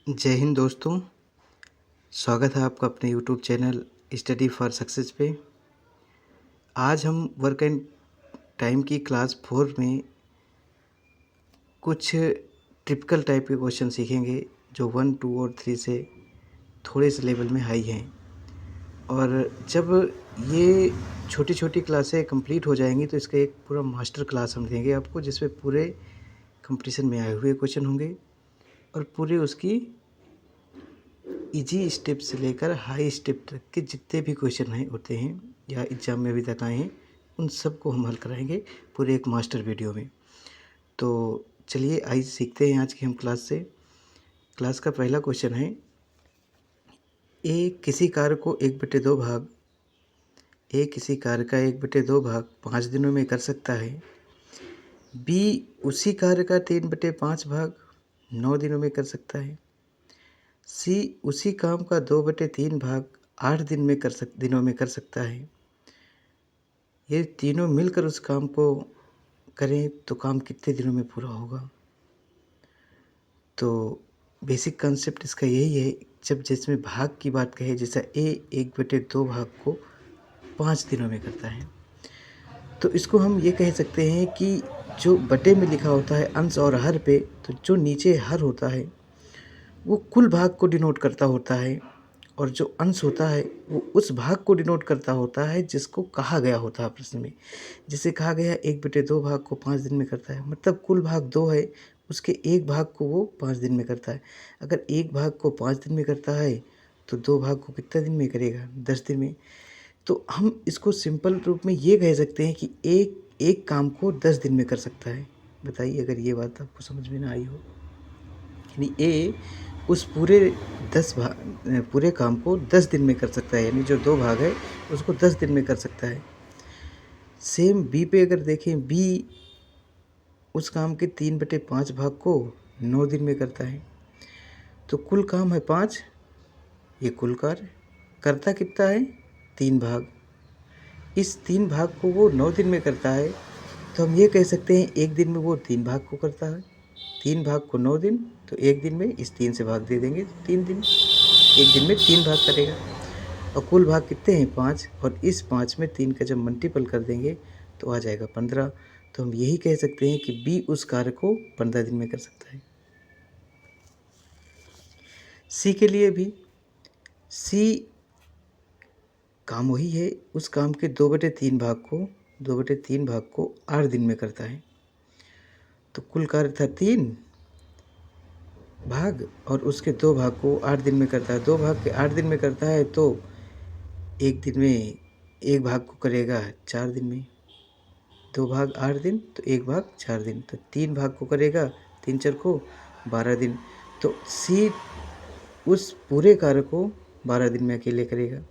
जय हिंद दोस्तों। स्वागत है आपका अपने YouTube channel study for success पे। आज हम वर्क एंड टाइम की क्लास 4 में कुछ टिपिकल टाइप के क्वेश्चन सीखेंगे जो 1, 2 और 3 से थोड़े से लेवल में हाई हैं। और जब ये छोटी छोटी क्लासें कंप्लीट हो जाएंगी तो इसका एक पूरा मास्टर क्लास हम देंगे आपको, जिसमें पूरे कंपटीशन में आए हुए क्वेश्चन होंगे और पूरे उसकी इजी स्टेप से लेकर हाई स्टेप तक के जितने भी क्वेश्चन हैं होते हैं या एग्ज़ाम में अभी तक आए हैं, उन सब को हम हल कराएंगे पूरे एक मास्टर वीडियो में। तो चलिए आइए सीखते हैं आज की हम क्लास से। क्लास का पहला क्वेश्चन है, ए किसी कार्य को 1/2 भाग 5 दिनों में कर सकता है। बी उसी कार्य का 3/5 भाग 9 दिनों में कर सकता है। सी उसी काम का 2/3 भाग 8 दिनों में कर सकता है। ये तीनों मिलकर उस काम को करें तो काम कितने दिनों में पूरा होगा। तो बेसिक कॉन्सेप्ट इसका यही है, जब जिसमें भाग की बात कहे, जैसा ए 1/2 भाग को 5 दिनों में करता है, तो इसको हम ये कह सकते हैं कि जो बटे में लिखा होता है अंश और हर पे, तो जो नीचे हर होता है वो कुल भाग को डिनोट करता होता है और जो अंश होता है वो उस भाग को डिनोट करता होता है जिसको कहा गया होता है प्रश्न में। जैसे कहा गया 1/2 भाग को 5 दिन में करता है, मतलब कुल भाग 2 है, उसके एक भाग को वो 5 दिन में करता है। अगर एक भाग को 5 दिन में करता है तो 2 भाग को कितना दिन में करेगा? 10 दिन में। तो हम इसको सिंपल रूप में ये कह सकते हैं कि एक एक काम को 10 दिन में कर सकता है। बताइए अगर ये बात आपको समझ में ना आई हो। यानी ए उस पूरे काम को 10 दिन में कर सकता है, यानी जो 2 भाग है उसको 10 दिन में कर सकता है। सेम बी पे अगर देखें, बी उस काम के 3/5 भाग को 9 दिन में करता है। तो कुल काम है 5, ये कुल कार्य करता कितना है? 3 भाग। इस 3 भाग को वो 9 दिन में करता है, तो हम ये कह सकते हैं एक दिन में वो 3 भाग को करता है। 3 भाग को 9 दिन, तो एक दिन में इस 3 से भाग दे देंगे, 3 दिन। एक दिन में 3 भाग करेगा और कुल भाग कितने हैं? 5, और इस 5 में 3 का जब मल्टीपल कर देंगे तो आ जाएगा 15। तो हम यही कह सकते हैं कि बी उस कार्य को 15 दिन में कर सकता है। सी के लिए भी सी काम वही है, उस काम के 2/3 भाग को 8 दिन में करता है। तो कुल कार्य था 3 भाग और उसके 2 भाग को 8 दिन में करता है। 2 भाग के 8 दिन में करता है तो एक दिन में एक भाग को करेगा 4 दिन में। 2 भाग 8 दिन तो एक भाग 4 दिन, तो 3 भाग को करेगा 3 4 को 12 दिन। तो सी उस पूरे कार्य को 12 दिन में अकेले करेगा।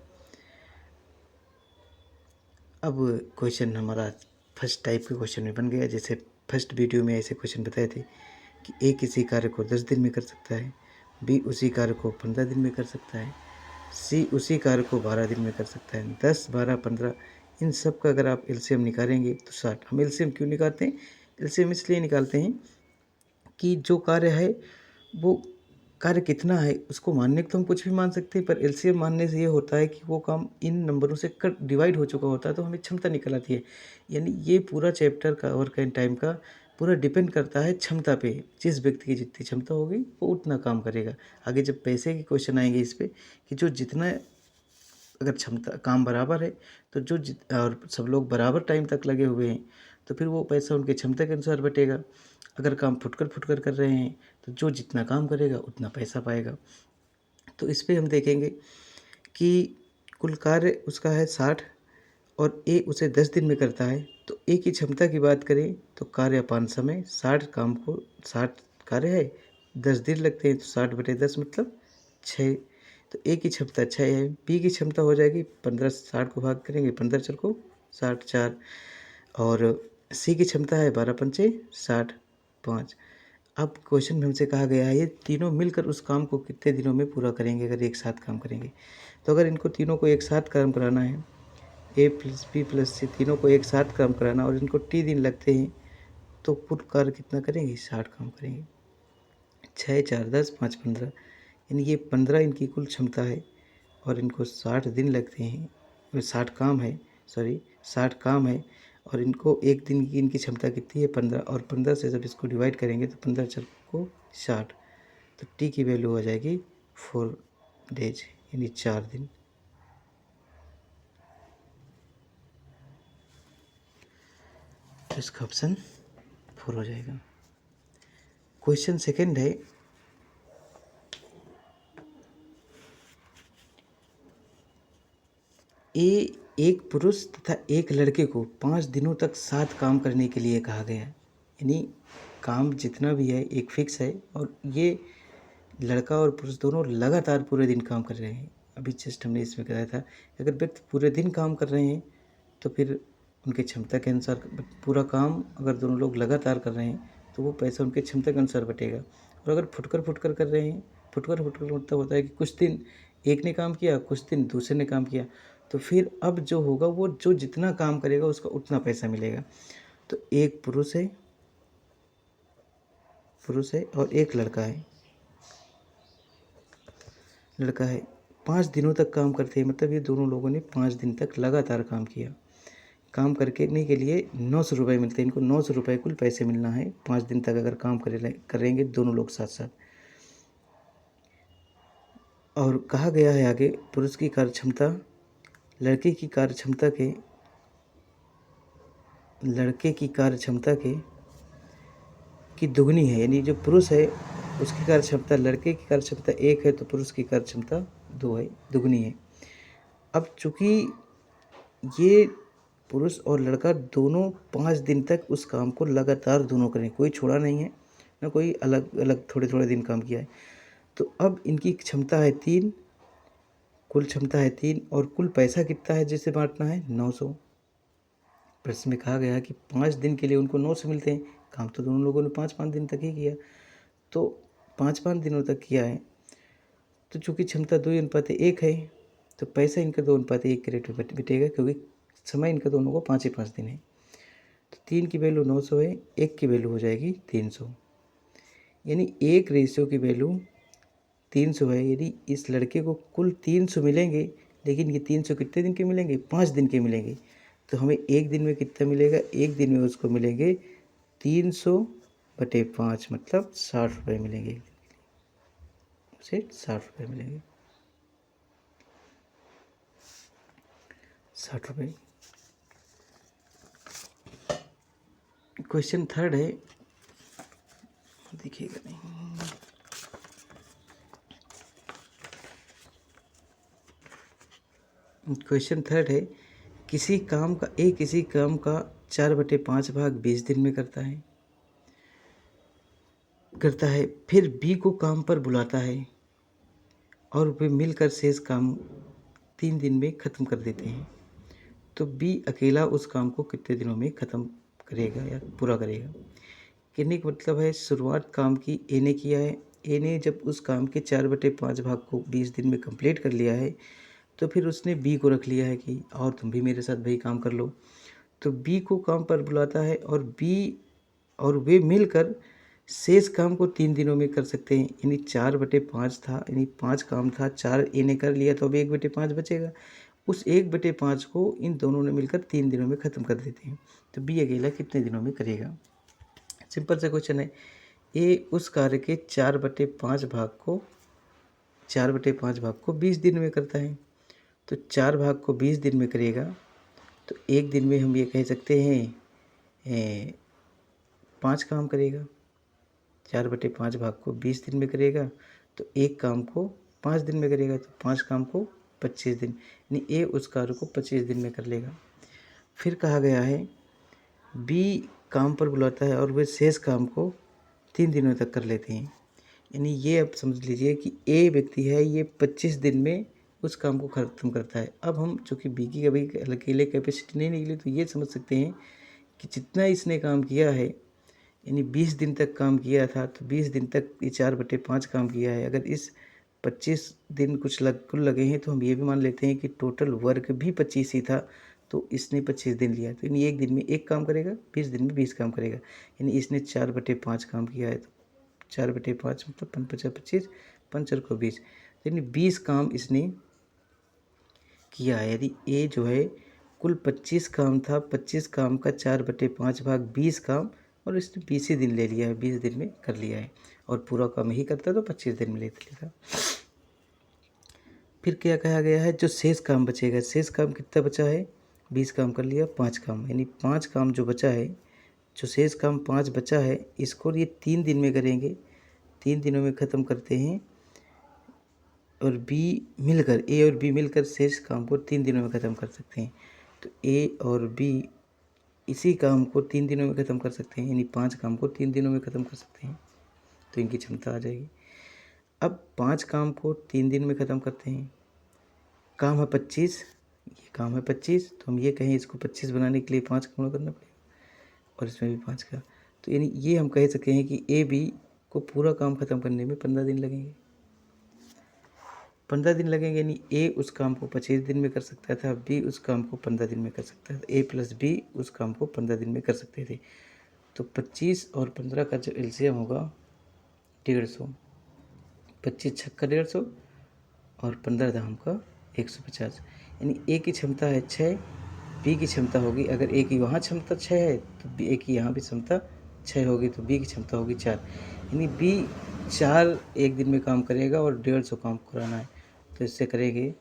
अब क्वेश्चन हमारा फर्स्ट टाइप के क्वेश्चन में बन गया। जैसे फर्स्ट वीडियो में ऐसे क्वेश्चन बताए थे कि ए किसी कार्य को 10 दिन में कर सकता है, बी उसी कार्य को 15 दिन में कर सकता है, सी उसी कार्य को 12 दिन में कर सकता है। 10, 12, 15 इन सब का अगर आप एलसीएम निकालेंगे तो 60। हम एलसीएम क्यों निकालते हैं? एलसीएम इसलिए निकालते हैं कि जो कार्य है वो कार्य कितना है उसको मानने को तो हम कुछ भी मान सकते हैं, पर एलसीएम मानने से ये होता है कि वो काम इन नंबरों से कट डिवाइड हो चुका होता है, तो हमें क्षमता निकल आती है। यानी ये पूरा चैप्टर का वर्क एंड टाइम का पूरा डिपेंड करता है क्षमता पे। जिस व्यक्ति की जितनी क्षमता होगी वो उतना काम करेगा। आगे जब पैसे के क्वेश्चन आएंगे इस पर कि जो जितना अगर क्षमता काम बराबर है तो और सब लोग बराबर टाइम तक लगे हुए हैं तो फिर वो पैसा उनकी क्षमता के अनुसार बटेगा। अगर काम फुटकर कर रहे हैं तो जो जितना काम करेगा उतना पैसा पाएगा। तो इस पे हम देखेंगे कि कुल कार्य उसका है 60 और ए उसे 10 दिन में करता है। तो ए की क्षमता की बात करें तो कार्य अपान समय, 60 कार्य है, 10 दिन लगते हैं, तो 60/10 मतलब 6। तो ए की क्षमता 6 है। बी की क्षमता हो जाएगी 15, 60 को भाग करेंगे 15 4 को 60 4, और सी की क्षमता है 12 पंचे 60 5। अब क्वेश्चन में हमसे कहा गया है ये तीनों मिलकर उस काम को कितने दिनों में पूरा करेंगे अगर एक साथ काम करेंगे। तो अगर इनको तीनों को एक साथ काम कराना है, ए प्लस बी प्लस सी तीनों को एक साथ काम कराना और इनको टी दिन लगते हैं, तो कुल कार्य कितना करेंगे? 60 काम करेंगे। 6 4 10 5 15, यानी ये 15 इनकी कुल क्षमता है और इनको 60 दिन लगते हैं, 60 काम है, सॉरी 60 काम है और इनको एक दिन की इनकी क्षमता कितनी है 15, और 15 से जब इसको डिवाइड करेंगे तो 15 चर को 60, तो टी की वैल्यू हो जाएगी 4 डेज यानी 4 दिन। तो इसका ऑप्शन 4 हो जाएगा। क्वेश्चन सेकंड है, एक पुरुष तथा एक लड़के को 5 दिनों तक साथ काम करने के लिए कहा गया है। यानी काम जितना भी है एक फिक्स है और ये लड़का और पुरुष दोनों लगातार पूरे दिन काम कर रहे हैं। अभी जस्ट हमने इसमें बताया था, अगर व्यक्ति पूरे दिन काम कर रहे हैं तो फिर उनके क्षमता के अनुसार पूरा काम अगर दोनों लोग लगातार कर रहे हैं तो वो पैसा उनके क्षमता के अनुसार बटेगा। और अगर फुटकर कर रहे हैं, फुटकर मतलब होता है कि कुछ दिन एक ने काम किया, कुछ दिन दूसरे ने काम किया, तो फिर अब जो होगा वो जो जितना काम करेगा उसका उतना पैसा मिलेगा। तो एक पुरुष है और एक लड़का है 5 दिनों तक काम करते हैं, मतलब ये दोनों लोगों ने 5 दिन तक लगातार काम किया। काम करने के लिए 900 रुपये मिलते हैं, इनको 900 रुपये कुल पैसे मिलना है 5 दिन तक अगर काम करेंगे दोनों लोग साथ साथ। और कहा गया है आगे, पुरुष की कार्यक्षमता लड़के की कार्यक्षमता की दुगनी है। यानी जो पुरुष है उसकी कार्यक्षमता, लड़के की कार्यक्षमता 1 है तो पुरुष की कार्यक्षमता 2 है, दुगनी है। अब चूँकि ये पुरुष और लड़का दोनों 5 दिन तक उस काम को लगातार दोनों करें, कोई छोड़ा नहीं है, ना कोई अलग अलग थोड़े थोड़े दिन काम किया है। तो अब इनकी क्षमता है 3, कुल क्षमता है 3 और कुल पैसा कितना है जिसे बांटना है 900। प्रश्न में कहा गया कि 5 दिन के लिए उनको 900 मिलते हैं, काम तो दोनों लोगों ने 5-5 दिन तक ही किया, तो 5-5 दिनों तक किया है, तो चूँकि क्षमता 2:1 है तो पैसा इनका 2:1 के रेट में बिटेगा, क्योंकि समय इनका दोनों को 5 ही 5 दिन है। तो 3 की वैल्यू 900 है, 1 की वैल्यू हो जाएगी 300, यानी 1 रेशियो की वैल्यू 300 है। यदि इस लड़के को कुल 300 मिलेंगे, लेकिन ये 300 कितने दिन के मिलेंगे 5 दिन के मिलेंगे, तो हमें एक दिन में कितना मिलेगा, एक दिन में उसको मिलेंगे 300/5 मतलब 60 रुपये मिलेंगे, उसे 60 रुपये मिलेंगे, 60 रुपये। क्वेश्चन थर्ड है, देखिएगा नहीं, क्वेश्चन थर्ड है, किसी काम का 4/5 भाग 20 दिन में करता है, फिर बी को काम पर बुलाता है और वे मिलकर शेष काम 3 दिन में ख़त्म कर देते हैं, तो बी अकेला उस काम को कितने दिनों में ख़त्म करेगा या पूरा करेगा। कहने का मतलब है, शुरुआत काम की ए ने किया है, ए ने जब उस काम के 4/5 भाग को 20 दिन में कंप्लीट कर लिया है, तो फिर उसने बी को रख लिया है कि और तुम भी मेरे साथ भाई काम कर लो, तो बी को काम पर बुलाता है और वे मिलकर शेष काम को 3 दिनों में कर सकते हैं। यानी 4/5 था, यानी 5 काम था, 4 ए ने कर लिया तो अब 1/5 बचेगा, उस 1/5 को इन दोनों ने मिलकर 3 दिनों में ख़त्म कर देते हैं, तो बी अकेला कितने दिनों में करेगा। सिंपल सा क्वेश्चन है, ए उस कार्य के 4/5 भाग को 20 दिन में करता है, तो 4 भाग को 20 दिन में करेगा, तो एक दिन में हम ये कह सकते हैं 5 काम करेगा। 4/5 भाग को 20 दिन में करेगा तो एक काम को 5 दिन में करेगा, तो 5 काम को 25 दिन, यानी ए उस कार्य को 25 दिन में कर लेगा। फिर कहा गया है, बी काम पर बुलाता है और वे शेष काम को 3 दिनों तक कर लेते हैं, यानी ये अब समझ लीजिए कि ए व्यक्ति है, ये 25 दिन में उस काम को ख़त्म करता है। अब हम चूँकि बी की कभी अकेले कैपेसिटी नहीं निकली, तो ये समझ सकते हैं कि जितना इसने काम किया है, यानी 20 दिन तक काम किया था, तो 20 दिन तक ये 4/5 काम किया है। अगर इस 25 दिन कुल लगे हैं, तो हम ये भी मान लेते हैं कि टोटल वर्क भी 25 ही था, तो इसने 25 दिन लिया, तो यानी एक दिन में एक काम करेगा, 20 दिन में 20 काम करेगा, यानी इसने 4/5 काम किया है, तो 4/5 मतलब 5 × 25 5 और को 20, यानी 20 काम इसने किया है। यदि ए जो है कुल 25 काम था, 25 काम का 4/5 भाग 20 काम, और इसने 20 ही दिन ले लिया है, 20 दिन में कर लिया है। और पूरा काम ही करता तो 25 दिन में ले लेता। फिर क्या कहा गया है, जो शेष काम बचेगा, शेष काम कितना बचा है, 20 काम कर लिया, 5 काम, यानी 5 काम जो बचा है, जो शेष काम 5 बचा है, इसको ये 3 दिन में करेंगे, 3 दिनों में ख़त्म करते हैं। और बी मिलकर, ए और बी मिलकर शेष काम को 3 दिनों में ख़त्म कर सकते हैं। तो ए और बी इसी काम को 3 दिनों में ख़त्म कर सकते हैं, यानी 5 काम को 3 दिनों में ख़त्म कर सकते हैं, तो इनकी क्षमता आ जाएगी। अब 5 काम को 3 दिन में ख़त्म करते हैं। काम है 25, ये काम है 25, तो हम ये कहें इसको 25 बनाने के लिए 5 का गुणा करना पड़ेगा, और इसमें भी 5 का। तो यानी ये हम कह सकते हैं कि ए बी को पूरा काम ख़त्म करने में 15 दिन लगेंगे। 15 दिन लगेंगे, यानी ए उस काम को 25 दिन में कर सकता था, बी उस काम को 15 दिन में कर सकता था, ए प्लस बी उस काम को 15 दिन में कर सकते थे। तो 25 और 15 का जो एलसीएम होगा 150, 25 छक्का 150 और 15 दाम का 150, यानी ए की क्षमता है 6, बी की क्षमता होगी, अगर ए की वहाँ क्षमता 6 है तो बी ए की यहाँ भी क्षमता 6 होगी, तो बी की क्षमता होगी 4, यानी बी 4 एक दिन में काम करेगा और 150 काम कराना है। तो इससे करेंगे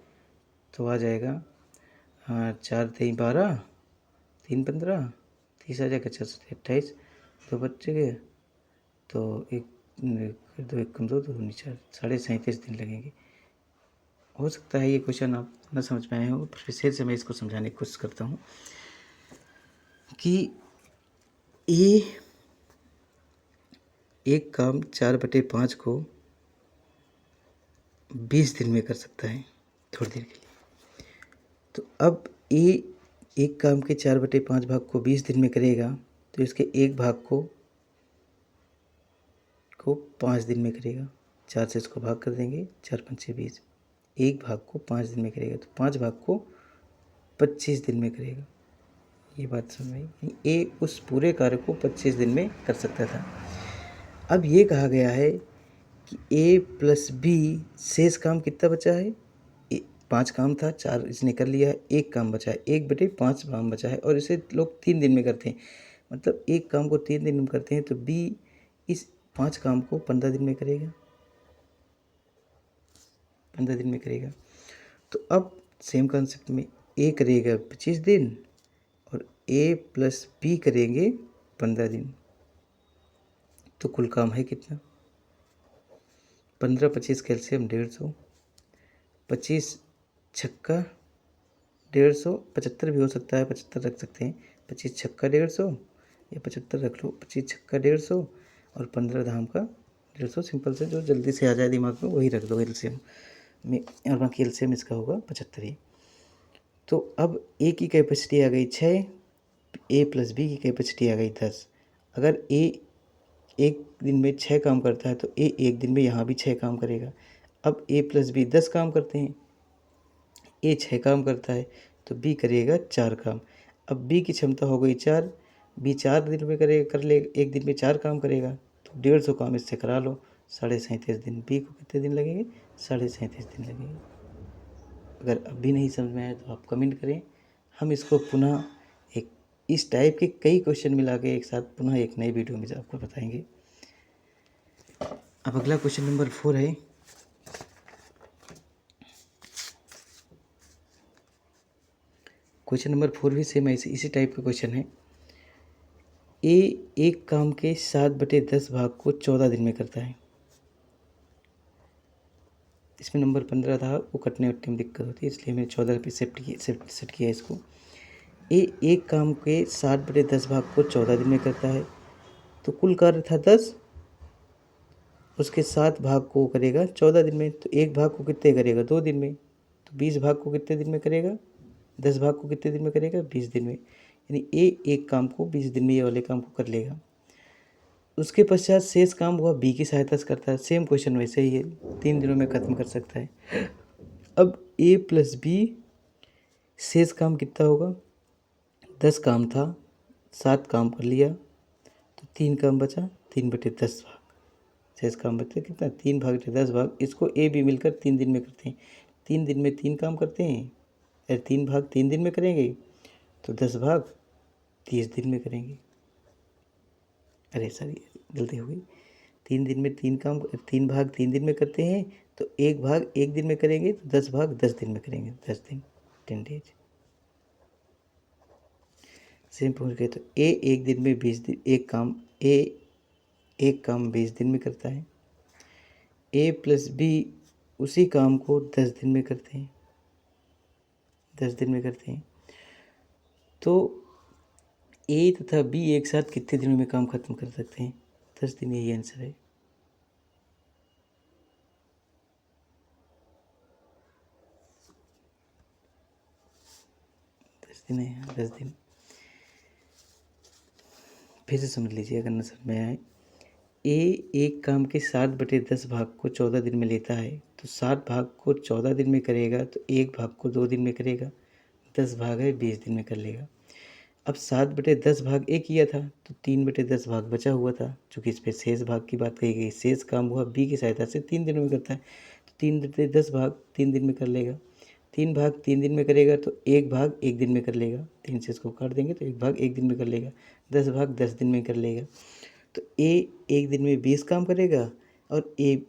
तो आ जाएगा 4 3 12, 3 15, 30 आ जाएगा, 4 28, 2 बच्चे गए, तो 1 2 1 कम 2 2 4, 37.5 दिन लगेंगे। हो सकता है ये क्वेश्चन आप न समझ में आए हो, पर फिर से मैं इसको समझाने की कोशिश करता हूँ कि ए एक काम 4/5 को 20 दिन में कर सकता है, थोड़ी देर के लिए। तो अब ए एक काम के 4/5 भाग को 20 दिन में करेगा, तो इसके एक भाग को 5 दिन में करेगा, 4 से इसको भाग कर देंगे, 4 5 20, एक भाग को 5 दिन में करेगा, तो 5 भाग को 25 दिन में करेगा। ये बात समझ में आई, ए उस पूरे कार्य को 25 दिन में कर सकता था। अब ये कहा गया है कि ए प्लस बी शेष काम कितना बचा है, 5 काम था, 4 इसने कर लिया है, एक काम बचा है, 1/5 काम बचा है, और इसे लोग 3 दिन में करते हैं, मतलब एक काम को 3 दिन में करते हैं, तो बी इस 5 काम को 15 दिन में करेगा, 15 दिन में करेगा। तो अब सेम कॉन्सेप्ट में ए करेगा 25 दिन और ए प्लस बी करेंगे 15 दिन, तो कुल काम है कितना, 15 25 कैल्शियम 150, 25 छक्का 150, 75 भी हो सकता है, 75 रख सकते हैं, 25 छक्का 150 या 75 रख लो, 25 छक्का 150 और 15 धाम का 150, सिंपल से जो जल्दी से आ जाए दिमाग में वही रख दो एलसीएम में, और बाकी एलसीएम इसका होगा 75 ही। तो अब ए की कैपेसिटी आ गई 6, ए प्लस बी की कैपेसिटी आ गई 10। अगर ए एक दिन में 6 काम करता है, तो ए एक दिन में यहाँ भी 6 काम करेगा। अब ए प्लस बी 10 काम करते हैं, ए 6 काम करता है, तो बी करेगा 4 काम। अब बी की क्षमता हो गई 4, बी 4 दिन में कर ले, एक दिन में 4 काम करेगा, तो 150 काम इससे करा लो, 37.5 दिन। बी को कितने दिन लगेंगे, 37.5 दिन लगेंगे। अगर अब भी नहीं समझ में आया तो आप कमेंट करें, हम इसको पुनः एक इस टाइप के कई क्वेश्चन मिला के एक साथ पुनः एक नई वीडियो में आपको बताएंगे। अब अगला क्वेश्चन नंबर 4 है, क्वेश्चन नंबर 4 भी सेम ऐसे इसी टाइप का क्वेश्चन है। ए एक काम के 7/10 भाग को 14 दिन में करता है। इसमें नंबर 15 था, वो कटने वटने में दिक्कत होती है, इसलिए मैंने 14 पे सेट किया इसको। ए एक काम के 7/10 भाग को 14 दिन में करता है, तो कुल कार्य था 10, उसके 7 भाग को करेगा 14 दिन में, तो एक भाग को कितने करेगा, 2 दिन में, तो 20 भाग को कितने दिन में करेगा, 10 भाग को कितने दिन में करेगा, 20 दिन में, यानी ए एक काम को 20 दिन में ये वाले काम को कर लेगा। उसके पश्चात शेष काम वह बी की सहायता से करता है, सेम क्वेश्चन वैसे ही है, 3 दिनों में ख़त्म कर सकता है। अब ए प्लस बी शेष काम कितना होगा, 10 काम था, 7 काम कर लिया, तो 3 काम बचा, 3/10 भाग, शेष काम बचता है कितना, 3 भाग 10 भाग। इसको ए बी मिलकर 3 दिन में करते हैं। 3 दिन में 3 काम करते हैं, अरे 3 भाग 3 दिन में करेंगे तो 10 भाग 30 दिन में करेंगे। अरे सॉरी, गलती हो गई। 3 दिन में 3 काम, 3 भाग 3 दिन में करते हैं तो 1 भाग 1 दिन में करेंगे तो 10 भाग 10 दिन में करेंगे। 10 दिन, 10 डेज। सेम पहुँच गए। तो ए एक दिन में 20 दिन एक काम, ए एक काम 20 दिन में करता है। ए प्लस बी उसी काम को 10 दिन में करते हैं, 10 दिन में करते हैं। तो ए तथा बी एक साथ कितने दिनों में काम खत्म कर सकते हैं? 10 दिन। यही आंसर है। दिन है, 10 दिन। फिर से समझ लीजिए अगर न समझ में आए। ए एक काम के 7/10 भाग को 14 दिन में लेता है, तो 7 भाग को 14 दिन में करेगा तो 1 भाग को 2 दिन में करेगा। 10 भाग है 20 दिन में कर लेगा। अब 7/10 भाग ए किया था तो 3/10 भाग बचा हुआ था, चूँकि इस पर शेष भाग की बात कही गई। शेष काम हुआ बी की सहायता से 3 दिन में करता है, तो 3/10 भाग 3 दिन में कर लेगा। 3 भाग 3 दिन में करेगा तो 1 भाग 1 दिन में कर लेगा। 3 से इसको काट देंगे तो 1 भाग 1 दिन में कर लेगा। 10 भाग 10 दिन में कर लेगा। तो ए एक दिन में 20 काम करेगा और ए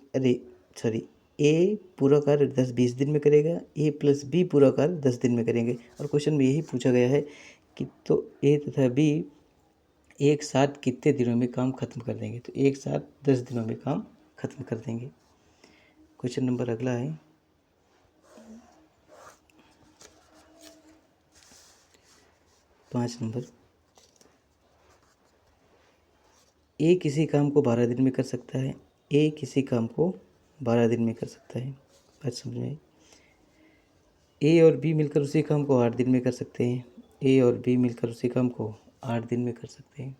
पूरा कार्य 10-20 दिन में करेगा। ए प्लस बी पूरा कार्य 10 दिन में करेंगे। और क्वेश्चन में यही पूछा गया है कि तो ए तथा बी एक साथ कितने दिनों में काम खत्म कर देंगे? तो एक साथ 10 दिनों में काम खत्म कर देंगे। क्वेश्चन नंबर अगला है 5 नंबर। ए किसी काम को 12 दिन में कर सकता है। ए किसी काम को 12 दिन में कर सकता है। बात समझ में आई? ए और बी मिलकर उसी काम को 8 दिन में कर सकते हैं। ए और बी मिलकर उसी काम को 8 दिन में कर सकते हैं।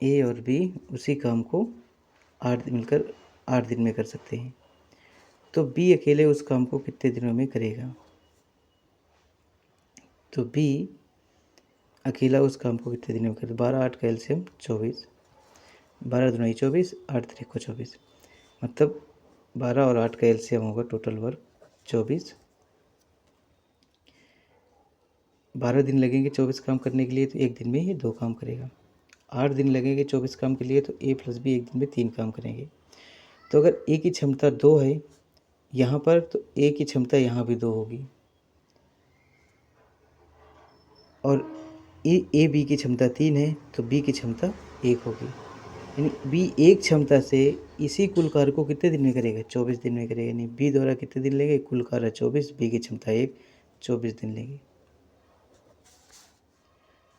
ए और बी उसी काम को 8 मिलकर 8 दिन में कर सकते हैं। तो बी अकेले उस काम को कितने दिनों में करेगा? तो बी अकेला उस काम को कितने दिनों में करेगा? 12 8 का एलसीएम 24, 12 दूनी 24, 8 3 24, मतलब 12 और 8 का एलसीएम होगा टोटल वर्क 24। 12 दिन लगेंगे 24 काम करने के लिए, तो एक दिन में ये 2 काम करेगा। 8 दिन लगेंगे 24 काम के लिए, तो ए प्लस बी एक दिन में 3 काम करेंगे। तो अगर ए की क्षमता 2 है यहाँ पर, तो ए की क्षमता यहाँ भी 2 होगी। और ए बी की क्षमता 3 है तो बी की क्षमता 1 होगी। यानी बी एक क्षमता से इसी कुल कार्य को कितने दिन में करेगा? 24 दिन में करेगा। यानी बी द्वारा कितने दिन लेंगे? कुल कार्य 24, बी की क्षमता 1, 24 दिन लेंगे।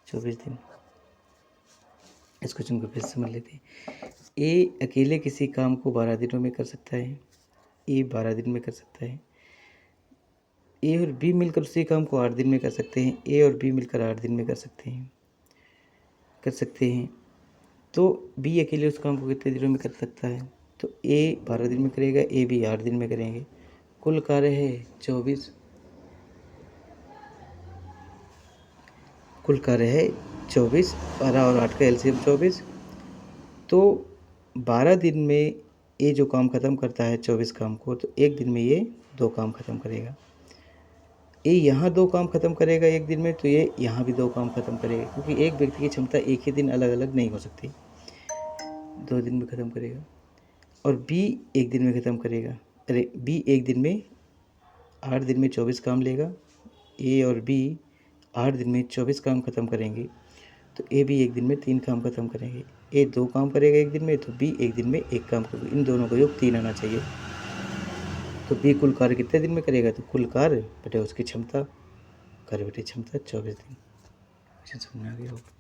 24 दिन। इस क्वेश्चन को फिर समझ लेते हैं। ए अकेले किसी काम को 12 दिनों में कर सकता है। ए 12 दिन में कर सकता है। ए और बी मिलकर उसी काम को 8 दिन में कर सकते हैं। ए और बी मिलकर 8 दिन में कर सकते हैं। तो बी अकेले उस काम को कितने दिनों में कर सकता है? तो ए 12 दिन में करेगा, ए बी 8 दिन में करेंगे। कुल कार्य है 24, कुल कार्य है 24, 12 और 8 का एलसीएम 24। तो 12 दिन में ये जो काम ख़त्म करता है 24 काम को, तो एक दिन में ये 2 काम ख़त्म करेगा। ये यहाँ 2 काम ख़त्म करेगा एक दिन में, तो ये यहाँ भी 2 काम ख़त्म करेगा, क्योंकि एक व्यक्ति की क्षमता एक ही दिन अलग अलग नहीं हो सकती। 2 दिन में ख़त्म करेगा। और बी एक दिन में ख़त्म करेगा। अरे बी एक दिन में 8 दिन में 24 काम लेगा। ए और बी 8 दिन में 24 काम ख़त्म करेंगे, तो ए बी एक दिन में 3 काम ख़त्म करेंगे। ए 2 काम करेगा एक दिन में, तो बी एक दिन में 1 काम करेगा। इन दोनों का योग 3 आना चाहिए। तो बी कुल कार्य कितने दिन में करेगा? तो कुल कार्य बटे उसकी क्षमता, कार्य बटे क्षमता 24 दिन। समझ में आ गया होगा।